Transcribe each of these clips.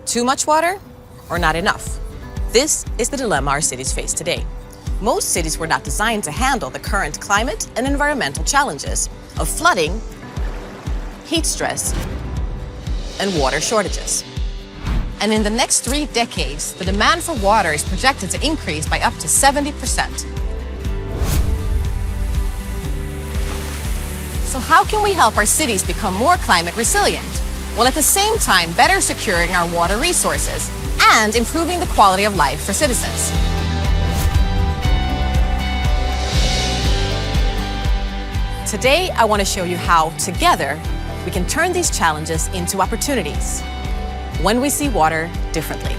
Too much water or not enough? This is the dilemma our cities face today. Most cities were not designed to handle the current climate and environmental challenges of flooding, heat stress, and water shortages. And in the next 3 decades, the demand for water is projected to increase by up to 70%. So how can we help our cities become more climate resilient, while at the same time better securing our water resources and improving the quality of life for citizens? Today, I want to show you how, together, we can turn these challenges into opportunities when we see water differently.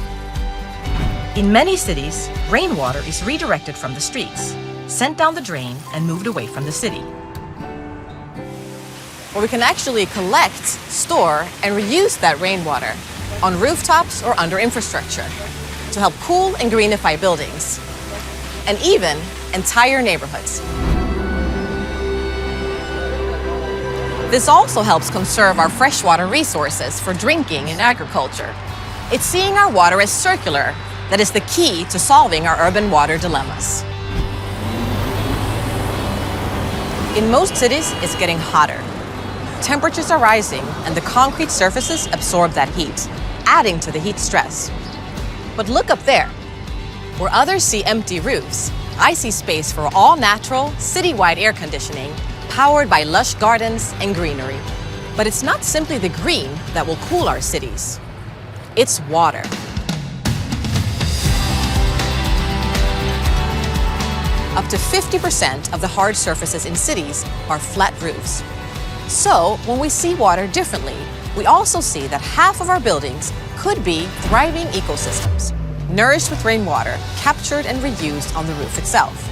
In many cities, rainwater is redirected from the streets, sent down the drain, and moved away from the city. Where we can actually collect, store, and reuse that rainwater on rooftops or under infrastructure to help cool and greenify buildings, and even entire neighborhoods. This also helps conserve our freshwater resources for drinking and agriculture. It's seeing our water as circular that is the key to solving our urban water dilemmas. In most cities, it's getting hotter. Temperatures are rising and the concrete surfaces absorb that heat, adding to the heat stress. But look up there. Where others see empty roofs, I see space for all-natural, citywide air conditioning powered by lush gardens and greenery. But it's not simply the green that will cool our cities. It's water. Up to 50% of the hard surfaces in cities are flat roofs. So, when we see water differently, we also see that half of our buildings could be thriving ecosystems, nourished with rainwater, captured and reused on the roof itself.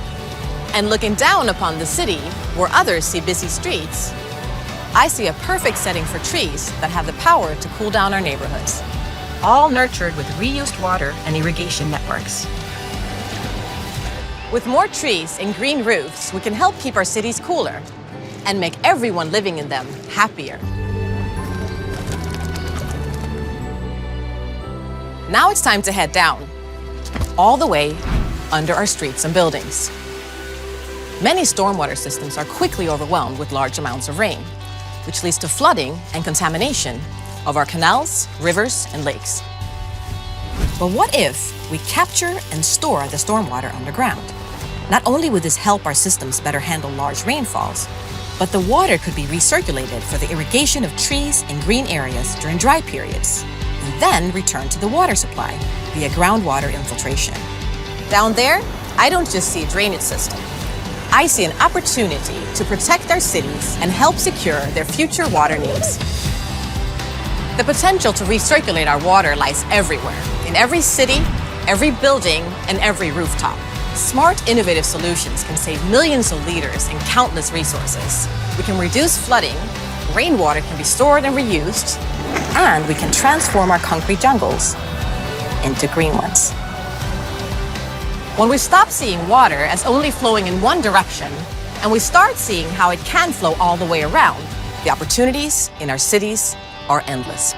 And looking down upon the city, where others see busy streets, I see a perfect setting for trees that have the power to cool down our neighborhoods. All nurtured with reused water and irrigation networks. With more trees and green roofs, we can help keep our cities cooler and make everyone living in them happier. Now it's time to head down, all the way under our streets and buildings. Many stormwater systems are quickly overwhelmed with large amounts of rain, which leads to flooding and contamination of our canals, rivers, and lakes. But what if we capture and store the stormwater underground? Not only would this help our systems better handle large rainfalls, but the water could be recirculated for the irrigation of trees and green areas during dry periods, and then returned to the water supply via groundwater infiltration. Down there, I don't just see a drainage system. I see an opportunity to protect our cities and help secure their future water needs. The potential to recirculate our water lies everywhere, in every city, every building, and every rooftop. Smart, innovative solutions can save millions of liters and countless resources. We can reduce flooding, rainwater can be stored and reused, and we can transform our concrete jungles into green ones. When we stop seeing water as only flowing in one direction, and we start seeing how it can flow all the way around, the opportunities in our cities are endless.